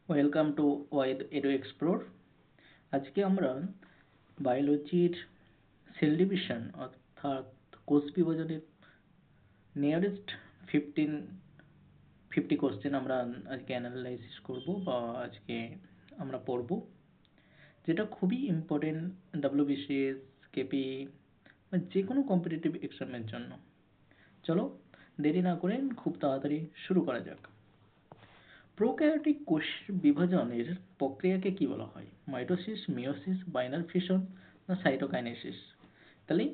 Welcome to wide edu explore. আজকে আমরা বায়োলজির cell division অর্থাৎ কোষ বিভাজনের নিয়ারেস্ট 50 কোশ্চেন আমরা আজকে অ্যানালাইসিস করব বা আজকে আমরা পড়ব, যেটা খুবই ইম্পর্টেন্ট ডাব্লিউবিসিএস, কেপি বা যে কোনো কম্পিটিটিভ এক্সামের জন্য। চলো দেরি না করে খুব তাড়াতাড়ি শুরু করা যাক। প্রোক্যারিওটিক কোষ বিভাজনের প্রক্রিয়াকে কি বলা হয়? মাইটোসিস, মিয়োসিস, বাইনারি ফিশন না সাইটোকাইনেসিস? তাহলে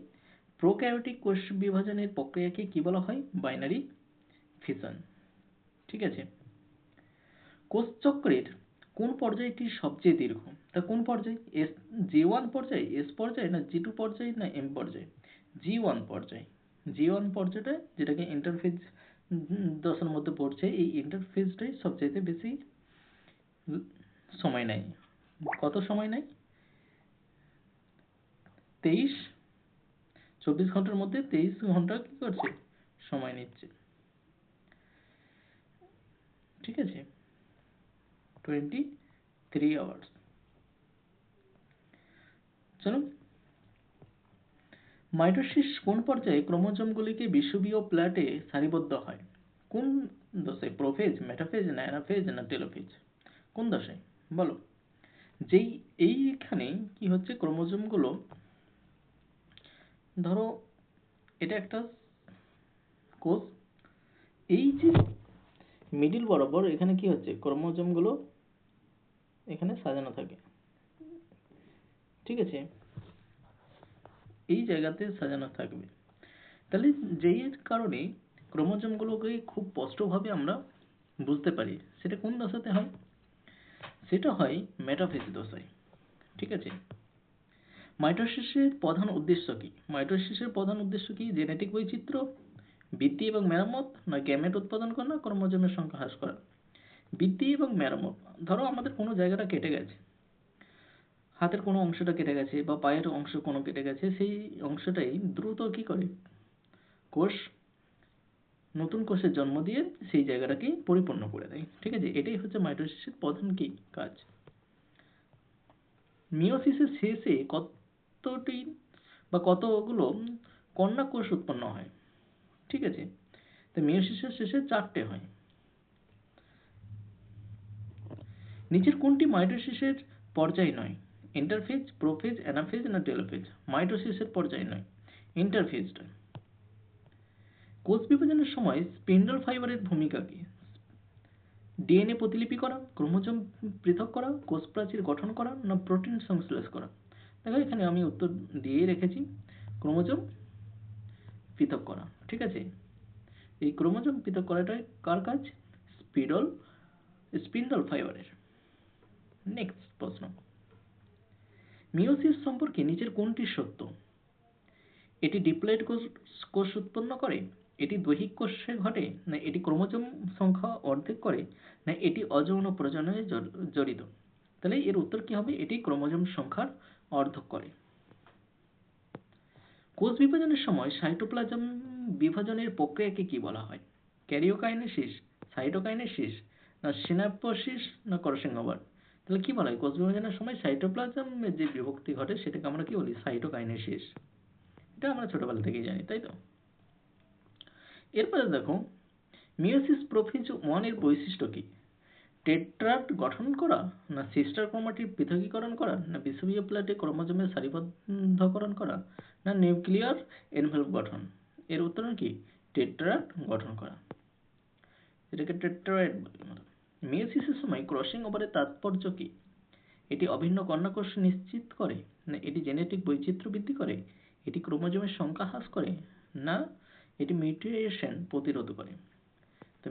প্রোক্যারিওটিক কোষ বিভাজনের প্রক্রিয়াকে কি বলা হয়? Binary fission. ঠিক আছে। কোষ চক্রের কোন পর্যায়টি সবচেয়ে দীর্ঘ? তা কোন পর্যায়? G1 পর্যায়, S পর্যায় না G2 পর্যায় না M পর্যায়? G1 পর্যায়। G1 পর্যায়টা যেটাকে ইন্টারফেজ দশার মধ্যে পড়ছে, এই ইন্টারফেজটাই সবচেয়ে বেশি সময় নেয়। কত সময় নেয়? 24 ঘন্টার মধ্যে 23 ঘন্টা কি করছে? সময় নিচ্ছে। ঠিক আছে, 23 আওয়ার্স। চলো, মাইটোসিস কোন পর্যায়ে ক্রোমোজোমগুলিকে বিষুবীয় প্লেটে সারিবদ্ধ হয়? কোন দশায়? প্রোফেজ, মেটাফেজ না অ্যানাফেজ না টেলোফেজ? কোন দশায় বলো? যেই এইখানে কি হচ্ছে, ক্রোমোজোমগুলো, ধরো এটা একটা কোষ, এই যে মিডিল বরাবর এখানে কি হচ্ছে, ক্রোমোজোমগুলো এখানে সাজানো থাকে। ঠিক আছে, এই জায়গাতে সাজানো থাকবে। তাহলে যেই কারণে ক্রোমোজোমগুলোকে খুব স্পষ্টভাবে আমরা বুঝতে পারি, সেটা কোন দশাতে হয়? সেটা হয় মেটাফেজ দশায়। ঠিক আছে। মাইটোসিসের প্রধান উদ্দেশ্য কি? মাইটোসিসের প্রধান উদ্দেশ্য কি? জেনেটিক বৈচিত্র্য বৃদ্ধি এবং মেরামত, না গ্যামেট উৎপাদন করা, না ক্রোমোজোমের সংখ্যা হ্রাস করা? বৃদ্ধি এবং মেরামত। ধরো আমাদের কোনো জায়গাটা কেটে গেছে, হাতের কোনো অংশটা কেটে গেছে বা পায়ের অংশ কোনো কেটে গেছে, সেই অংশটাই দ্রুত কি করে, কোষ নতুন কোষের জন্ম দিয়ে সেই জায়গাটাকে পরিপূর্ণ করে দেয়। ঠিক আছে, এটাই হচ্ছে মাইটোসিসের প্রধান কি কাজ। মিয়োসিসের শেষে কতটি বা কতগুলো কন্যা কোষ উৎপন্ন হয়? ঠিক আছে, তো মিয়োসিসের শেষে 4টে হয়। নিচের কোনটি মাইটোসিসের পর্যায় নয়? ইন্টারফেজ, প্রোফেজ, অ্যানাফেজ না টেলোফেজ? মাইটোসিসের পর্যায় নয়, ইন্টারফেজটা। কোষ বিভাজনের সময় স্পিন্ডল ফাইবারের ভূমিকা কি? ডিএনএ প্রতিলিপি করা, ক্রোমোজোম পৃথক করা, কোষ প্রাচীর গঠন করা, না প্রোটিন সংশ্লেষ করা? দেখো এখানে আমি উত্তর দিয়ে রেখেছি, ক্রোমোজোম পৃথক করা। ঠিক আছে, এই ক্রোমোজোম পৃথক করাটাই কার কাজ? স্পিন্ডল ফাইবারের। নেক্সট প্রশ্ন, মিয়োসিস সম্পর্কে নিচের কোনটি সত্য? এটি ডিপ্লয়েড কোষ উৎপন্ন করে, এটি দৈহিক কোষে ঘটে, না এটি ক্রোমোজোম সংখ্যা অর্ধেক করে, না এটি অযৌন প্রজননে জড়িত? তাহলে এর উত্তর কি হবে? এটি ক্রোমোজোম সংখ্যার অর্ধেক করে। কোষ বিভাজনের সময় সাইটোপ্লাজম বিভাজনের প্রক্রিয়াকে কি বলা হয়? ক্যারিওকাইনেসিস, সাইটোকাইনেসিস, না সিনাপসিস, না ক্রসিং ওভার? তাহলে কি বলা হয়? কোষ বিভাজনের সময় সাইটোপ্লাজমের যে বিভক্তি ঘটে সেটাকে আমরা কি বলি? সাইটোকাইনেসিস। এটা আমরা ছোটবেলা থেকেই জানি, তাই তো? এরপরে দেখো, মিয়োসিস প্রোফেজ 1 এর বৈশিষ্ট্য কি? টেট্রাড গঠন করা, না সিস্টার ক্রোমাটিড পৃথকীকরণ করা, না বিষুবীয় প্লেটে ক্রোমোজোমের সারিবদ্ধকরণ করা, না নিউক্লিয়ার এনভেলপ গঠন? এর উত্তর কি? টেট্রাড গঠন করা, এটাকে টেট্রায়েড বলে আমরা। মিয়োসিসের সময় ক্রসিং ওভারের তাৎপর্য কি? এটি অভিন্ন কন্যাকোষ নিশ্চিত করে, না এটি জেনেটিক বৈচিত্র্য বৃদ্ধি করে, এটি ক্রোমোজোমের সংখ্যা হ্রাস করে, না এটি মিউটেশন প্রতিরোধ করে? তো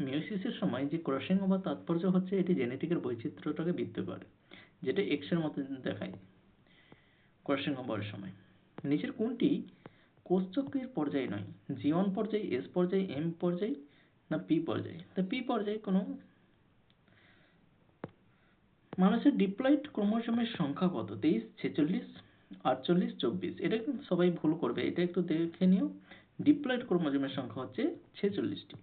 মিয়োসিসের সময় যে ক্রসিং ওভার তাৎপর্য হচ্ছে এটি জেনেটিকের বৈচিত্র্যটাকে বৃদ্ধি করে, যেটা এক্স এর মতো দেখায় ক্রসিং ওভারের সময়। নিচের কোনটি কোষচক্রের পর্যায় নয়? G1 পর্যায়, S পর্যায়, M পর্যায়, না P পর্যায়? তা P পর্যায়ে কোনো মানুষের ডিপ্লয়েড ক্রোমোজোমের সংখ্যা কত? 23, 46, 48, 24? এটা কিন্তু সবাই ভুল করবে, এটা একটু দেখে নিও। ডিপ্লয়েড ক্রোমোজোমের সংখ্যা হচ্ছে 46টি।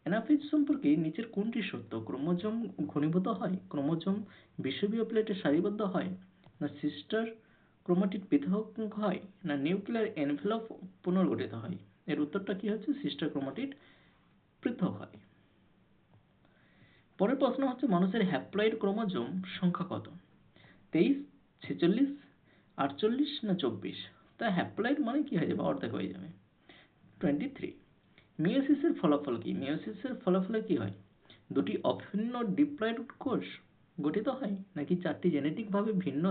অ্যানাফেজ সম্পর্কে নিচের কোনটি সত্য? ক্রোমোজোম ঘনীভূত হয়, ক্রোমোজোম বিষুবীয় প্লেটে সারিবদ্ধ হয়, না সিস্টার ক্রোমাটিড পৃথক হয়, না নিউক্লিয়ার এনভেলপ পুনর্গঠিত হয়? এর উত্তরটা কি হচ্ছে? সিস্টার ক্রোমাটিড পৃথক হয়। পরের প্রশ্ন হচ্ছে মানুষের হ্যাপ্লয়েড ক্রোমোজোম সংখ্যা কত? 23, 46, 48 না 24? তা হ্যাপ্লয়েড মানে কি হয়ে যাবে? অর্ধেক হয়ে যাবে, 23। মিয়োসিসের ফলাফল কি? মিয়োসিসের ফলাফলে কি হয়? দুটি অভিন্ন ডিপ্লয়েড কোষ গঠিত হয়, নাকি চারটি জেনেটিকভাবে ভিন্ন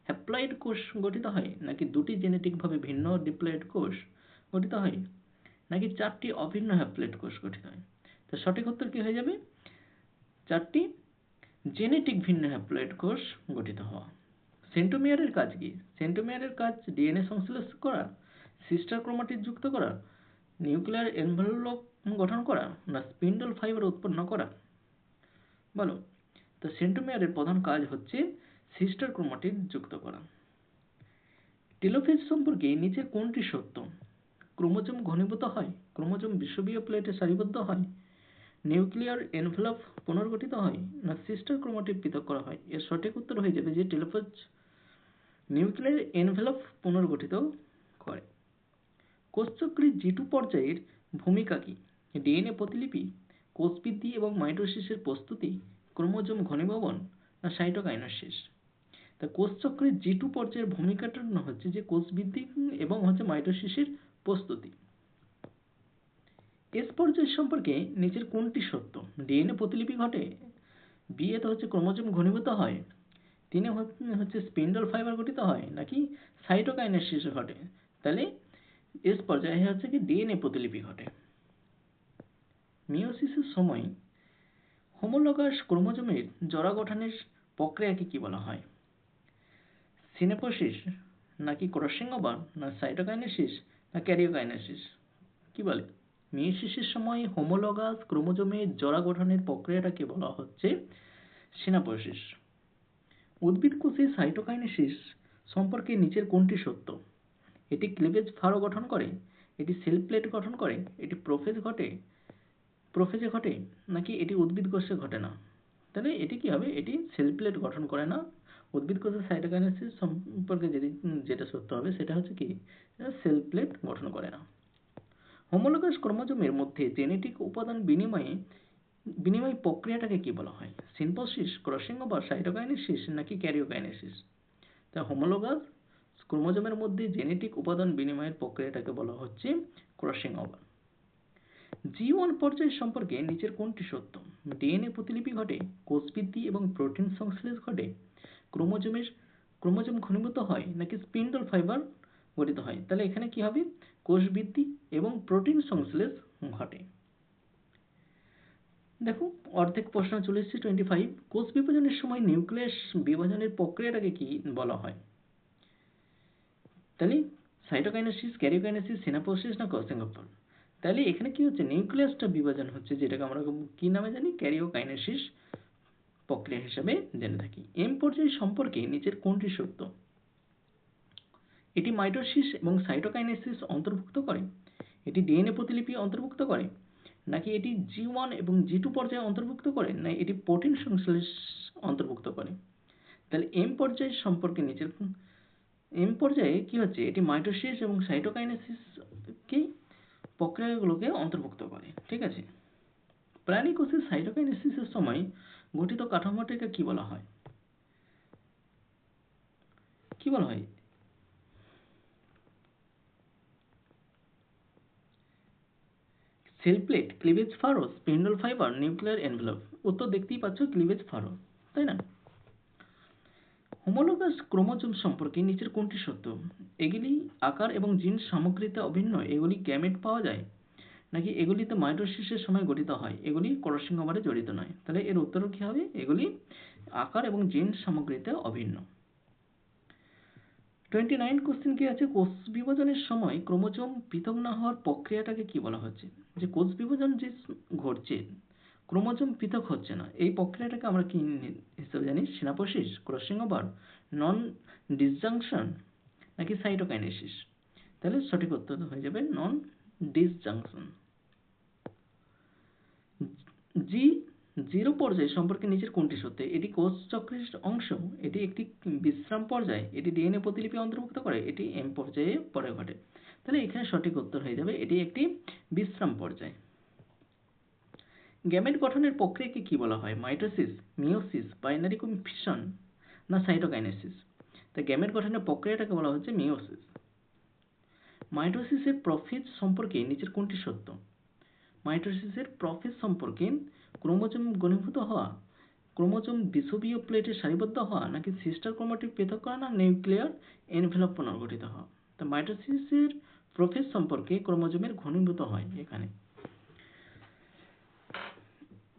হ্যাপ্লয়েড কোষ গঠিত হয়, নাকি দুটি জেনেটিকভাবে ভিন্ন ডিপ্লয়েড কোষ গঠিত হয়, নাকি চারটি অভিন্ন হ্যাপ্লয়েড কোষ গঠিত হয়? তো সঠিক উত্তর কি হয়ে যাবে? চারটি জেনেটিক ভিন্ন হ্যাপ্লয়েড কোষ গঠিত হওয়া। সেন্ট্রোমিয়ারের কাজ কি? সেন্ট্রোমিয়ারের কাজ ডিএনএ সংশ্লেষ করা, সিস্টার ক্রোমাটিড যুক্ত করা, নিউক্লিয়ার এনভেলপ গঠন করা, না স্পিন্ডল ফাইবার উৎপন্ন করা? বলো। তো সেন্ট্রোমিয়ারের প্রধান কাজ হচ্ছে সিস্টার ক্রোমাটিড যুক্ত করা। টেলোফেজ সম্পর্কে নিচের কোনটি সত্য? ক্রোমোজোম ঘনীভূত হয়, ক্রোমোজোম বিষুবীয় প্লেটে সারিবদ্ধ হয়, নিউক্লিয়ার এনভেলপ পুনর্গঠিত হয়, না সিস্টার ক্রোমাটিড পৃথক করা হয়? এর সঠিক উত্তর হয়ে যাবে যে টেলোফেজ নিউক্লিয়ার এনভেলপ পুনর্গঠিত করে। কোষচক্রের জি2 পর্যায়ের ভূমিকা কি? ডিএনএ প্রতিলিপি, কোষ বৃদ্ধি এবং মাইটোসিসের প্রস্তুতি, ক্রোমোজোম ঘনীভবন, না সাইটোকাইনেসিস? তা কোষচক্রের জি2 পর্যায়ের ভূমিকাটা হচ্ছে যে কোষ বৃদ্ধি এবং হচ্ছে মাইটোসিসের প্রস্তুতি। এস পর্যায় সম্পর্কে নিচের কোনটি সত্য? ডিএনএ প্রতিলিপি ঘটে, বিয়েতে হচ্ছে ক্রোমোজোম ঘনীভূত হয়, তিনে হচ্ছে স্পিন্ডল ফাইবার গঠিত হয়, নাকি সাইটোকাইনেসিস ঘটে? তাহলে এস পর্যায়ে হচ্ছে কি ডিএনএ প্রতিলিপি ঘটে। মিয়োসিসের সময় হোমোলগাস ক্রোমোজোমের জোড়া গঠনের প্রক্রিয়াকে কি বলা হয়? সিনেপোসিস, নাকি ক্রসিং ওভার, না সাইটোকাইনেসিস, না ক্যারিওকাইনেসিস? কি বলে? মিয়োসিসের সময় হোমোলগাস ক্রোমোজোমের জোড়া গঠনের প্রক্রিয়াটাকে বলা হচ্ছে সিনেপোসিস। উদ্ভিদ কোষে সাইটোকাইনেসিস সম্পর্কে নিচের কোনটি সত্য? এটি ক্লিভেজ ফারো গঠন করে, এটি সেল প্লেট গঠন করে, এটি প্রোফেজে ঘটে, নাকি এটি উদ্ভিদ কোষে ঘটে না? তাহলে এটি কি হবে? এটি সেল প্লেট গঠন করে না। উদ্ভিদ কোষে সাইটোকাইনেসিস সম্পর্কে যেটা সত্য হবে সেটা হচ্ছে কি সেল প্লেট গঠন করে না। হোমোলগাস ক্রোমোজোমের মধ্যে জেনেটিক উপাদান বিনিময় প্রক্রিয়াটাকে কি বলা হয়? সিনপোসিস, ক্রসিং ওভার, সাইটোকাইনেসিস, নাকি ক্যারিওকাইনেসিস? তা হোমোলগাস ক্রোমোজোমের মধ্যে জেনেটিক উপাদান বিনিময়ের প্রক্রিয়াটাকে বলা হচ্ছে ক্রসিং ওভার। জি1 পর্যায় সম্পর্কে নিচের কোনটি সত্য? ডিএনএ প্রতিলিপি ঘটে, কোষ বৃদ্ধি এবং প্রোটিন সংশ্লেষ ঘটে, ক্রোমোজোম ঘনীভূত হয়, নাকি স্পিন্ডল ফাইবার গঠিত হয়? তাহলে এখানে কি হবে? কোষ বৃদ্ধি এবং প্রোটিন সংশ্লেষ ঘটে। দেখো অর্ধেক প্রশ্ন চলে এসেছে 25। কোষ বিভাজনের সময় নিউক্লিয়াস বিভাজনের প্রক্রিয়াটাকে কি বলা হয়? তাহলে সাইটোকাইনেসিস, ক্যারিওকাইনেসিস, সিনাপোসিস, না ক্রসিং ওভার? তাহলে এখানে কি হচ্ছে? নিউক্লিয়াসটা বিভাজন হচ্ছে, যেটাকে আমরা কি নামে জানি? ক্যারিওকাইনেসিস প্রক্রিয়া হিসেবে জেনে থাকি। এম পর্যায় সম্পর্কে নিচের কোনটি সত্য? এটি মাইটোসিস এবং সাইটোকাইনেসিস অন্তর্ভুক্ত করে, এটি ডিএনএ প্রতিলিপি অন্তর্ভুক্ত করে, নাকি এটি জি1 এবং জি2 পর্যায়ে অন্তর্ভুক্ত করে, না এটি প্রোটিন সংশ্লেষ অন্তর্ভুক্ত করে? তাহলে এম পর্যায় সম্পর্কে নিচের এম পর্যায়ে কি হচ্ছে? এটি মাইটোসিস এবং সাইটোকাইনেসিস কি প্রক্রিয়াগুলোকে অন্তর্ভুক্ত করে। ঠিক আছে। প্রাণী কোষের সাইটোকাইনেসিসের সময় গঠিত কাঠামোটাকে কি বলা হয়? কি বলা হয়? Cell plate, cleavage furrow, spindle fibre, nuclear envelope? উত্তর দেখতেই পাচ্ছ, ক্লিভেজ ফারো, তাই না? হোমোলোগাস ক্রোমোজোম সম্পর্কে নিচের কোনটি সত্য? এগুলি আকার এবং জিন সামগ্রীতে অভিন্ন, এগুলি গ্যামেট পাওয়া যায়, নাকি এগুলিতে মাইটোসিসের সময় গঠিত হয়, এগুলি ক্রসিং ওভারে জড়িত নয়? তাহলে এর উত্তর কি হবে? এগুলি আকার এবং জিন সামগ্রীতে অভিন্ন। 29 কোশ্চেন কি আছে? কোষ বিভাজনের সময় ক্রোমোজোম পৃথক না হওয়ার প্রক্রিয়াটাকে কি বলা হচ্ছে? যে কোষ বিভাজন যে ঘটছে, ক্রোমোজোম পৃথক হচ্ছে না, এই প্রক্রিয়াটাকে আমরা কি হিসেবে জানি? সিনাপোসিস, ক্রসিং ওভার, নন ডিসজাংশন, নাকি সাইটোকাইনেসিস? তাহলে সঠিক উত্তর হয়ে যাবে নন ডিসজাংশন। জি জিরো পর্যায় সম্পর্কে নিচের কোনটি সত্য? এটি কোষ চক্রের অংশ, এটি একটি বিশ্রাম পর্যায়, এটি ডিএনএ প্রতিলিপি অন্তর্ভুক্ত করে, এটি এম পর্যায়ে পরে ঘটে। তাহলে এখানে সঠিক উত্তর হয়ে যাবে এটি একটি বিশ্রাম পর্যায়। গ্যামেট গঠনের প্রক্রিয়াকে কি বলা হয়? মাইটোসিস, মিওসিস, বাইনারি ফিশন না সাইটোকাইনেসিস? তা গ্যামেট গঠনের প্রক্রিয়াটাকে বলা হচ্ছে মিওসিস। মাইটোসিসের প্রোফেজ সম্পর্কে নিচের কোনটি সত্য? মাইটোসিসের প্রোফেজ সম্পর্কে ক্রোমোজোম ঘনীভূত হওয়া, ক্রোমোজোম বিষুবীয় প্লেটে সারিবদ্ধ হওয়া, নাকি সিস্টার ক্রোমাটিড পৃথক করা, না নিউক্লিয়ার এনভেলপ পুনর্গঠিত হওয়া? তো মাইটোসিসের প্রোফেজ সম্পর্কে ক্রোমোজোমের ঘনীভূত হয় এখানে।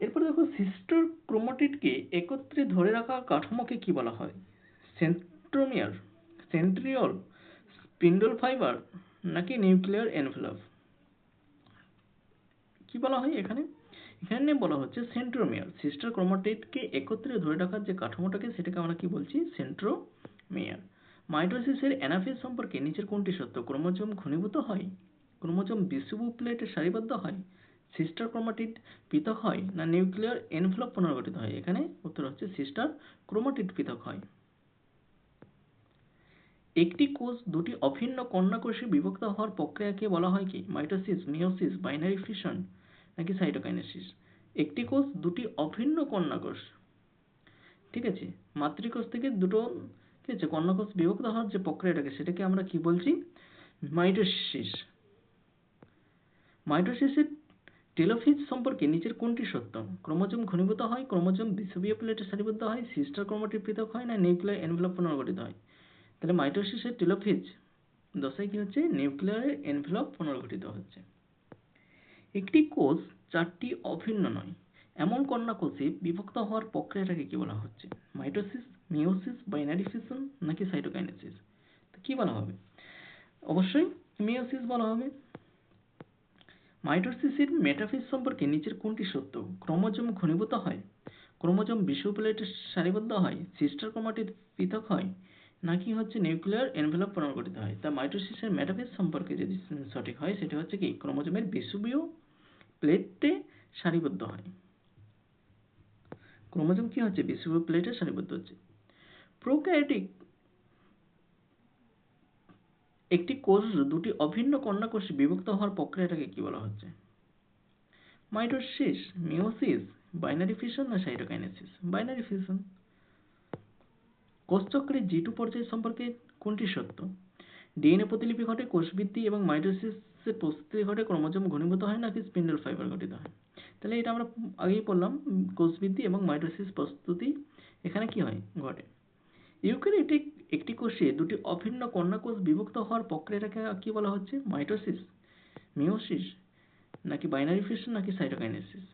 এরপর দেখো, সিস্টার ক্রোমাটিডকে একত্রে ধরে রাখা কাঠামোকে কি বলা হয়? সেন্ট্রোমিয়ার, সেন্ট্রিওল, স্পিন্ডল ফাইবার নাকি নিউক্লিয়ার এনভেলপ? কি বলা হয় এখানে? এখানে বলা হচ্ছে সেন্ট্রোমিয়ার। সিস্টার ক্রোমাটিডকে একত্রে ধরে রাখার যে কাঠামোটাকে সেটাকে আমরা কি বলছি? সেন্ট্রোমিয়ার। মাইটোসিসের অ্যানাফেজ সম্পর্কে নিচের কোনটি সত্য? ক্রোমোজোম ঘনীভূত হয়, ক্রোমোজোম বিষুবীয় প্লেটে সারিবদ্ধ হয়, সিস্টার ক্রোমাটিড পৃথক হয়, না নিউক্লিয়ার এনভেলপ পুনর্গঠিত হয়? এখানে উত্তর হচ্ছে সিস্টার ক্রোমাটিড পৃথক হয়। একটি কোষ দুটি অভিন্ন কন্যা কোষে বিভক্ত হওয়ার প্রক্রিয়াকে বলা হয় কি? মাইটোসিস, মিওসিস, বাইনারি ফিশন নাকি সাইটোকাইনেসিস? একটি কোষ দুটি অভিন্ন কন্যা কোষ, ঠিক আছে, মাতৃকোষ থেকে দুটো কি আছে কন্যা কোষ বিভক্ত হওয়ার যে প্রক্রিয়াটাকে সেটাকে আমরা কি বলছি? মাইটোসিস। মাইটোসিসের টেলোফেজ সম্পর্কে নিচের কোনটি সত্য? ক্রোমোজোম ঘনীভূত হয়, ক্রোমোজোম বিষুবীয় প্লেটে সারিবদ্ধ হয়, সিস্টার ক্রোমাটিড পৃথক হয়, না নিউক্লিয়ার এনভেলপ পুনর্গঠিত হয়? তাহলে মাইটোসিসের টেলোফেজ দশায় কি হচ্ছে? নিউক্লিয়ার এনভেলপ পুনর্গঠিত হচ্ছে। একটি কোষ চারটি অভিন্ন নয় এমন কন্যা কোষে বিভক্ত হওয়ার প্রক্রিয়াটাকে কি বলা হচ্ছে? মাইটোসিস, মিওসিস, বাইনারি ফিশন নাকি সাইটোকাইনেসিস? তো কি বলা হবে? অবশ্যই মিওসিস বলা হবে। মাইটোসিসের মেটাফেজ সম্পর্কে নিচের কোনটি সত্য? ক্রোমোজোম ঘনীভূত হয়, ক্রোমোজোম বিষুবীয় প্লেটে সারিবদ্ধ হয়, সিস্টার ক্রোমাটিড পৃথক হয়, নাকি হচ্ছে নিউক্লিয়ার এনভেলপ পুনর্গঠিত হয়? তা মাইটোসিসের মেটাফেজ সম্পর্কে যদি সঠিক হয় সেটা হচ্ছে কি? ক্রোমোজোমের বিষুবীয় প্লেটে সারিবদ্ধ হয়। ক্রোমোজোম কি হচ্ছে? বিষুবীয় প্লেটে সারিবদ্ধ হচ্ছে। প্রোক্যারিওটিক একটি কোষ দুটি অভিন্ন কন্যা কোষে বিভক্ত হওয়ার প্রক্রিয়াটাকে কি বলা হচ্ছে? মাইটোসিস, মিওসিস, বাইনারি ফিশন না সাইটোকাইনেসিস? Binary fission. কোষচক্রের জি2 পর্যায় সম্পর্কে কোনটি সত্য? ডিএনএ প্রতিলিপি ঘটে, কোষ বৃদ্ধি এবং মাইটোসিসের প্রস্তুতি ঘটে, ক্রোমোজোম ঘনীভূত হয় নাকি স্পিন্ডল ফাইবার গঠিত হয়? তাহলে এটা আমরা আগেই পড়লাম, কোষ বৃদ্ধি এবং মাইটোসিস প্রস্তুতি এখানে কি হয়? ঘটে। ইউক্যারিওটিক একটি কোষে দুটি অভিন্ন কন্যা কোষ বিভক্ত হওয়ার প্রক্রিয়াটাকে কি বলা হচ্ছে? মাইটোসিস, মিওসিস নাকি বাইনারি ফিশন নাকি সাইটোকাইনেসিস?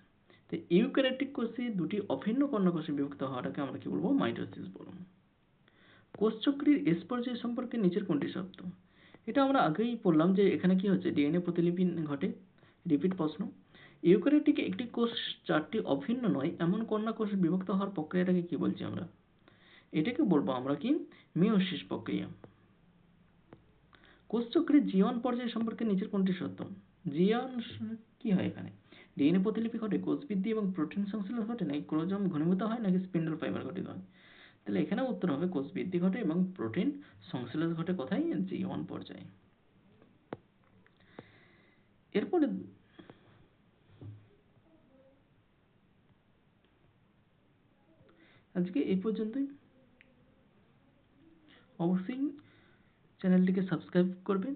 তো ইউক্যারিওটিক কোষে দুটি অভিন্ন কন্যা কোষে বিভক্ত হওয়াটাকে আমরা কি বলবো? মাইটোসিস বলবো। কোষচক্রের এস পর্যায় সম্পর্কে নিচের কোনটি সত্য? এটা আমরা আগেই পড়লাম যে এখানে কি হচ্ছে? ডিএনএ প্রতিলিপি ঘটে। রিপিট প্রশ্ন। ইউক্যারিওটিক একটি কোষ চারটি অভিন্ন নয় এমন কন্যা কোষে বিভক্ত হওয়ার প্রক্রিয়াটাকে কি বলছি আমরা? এটাকে বলবো আমরা কি? মিওসিস প্রক্রিয়া। কোষচক্রের জি1 পর্যায় সম্পর্কে নিচের কোনটি সত্য? জি1 কি হয় এখানে? ডিএনএ প্রতিলিপি ঘটে, কোষ বৃদ্ধি এবং প্রোটিন সংশ্লেষ ঘটে, নাকি ক্রোমোজোম ঘনীভূত হয়, নাকি স্পিন্ডল ফাইবার গঠিত হয়? তাহলে এখানে উত্তর হবে কোষ বৃদ্ধি ঘটে এবং প্রোটিন সংশ্লেষ ঘটে। কোথায়? জি1 পর্যায়ে। এরপরে আজকে এই পর্যন্তই। অবশ্যই চ্যানেলটিকে সাবস্ক্রাইব করবেন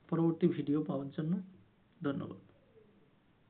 পরবর্তী ভিডিও পাওয়ার জন্য। ধন্যবাদ।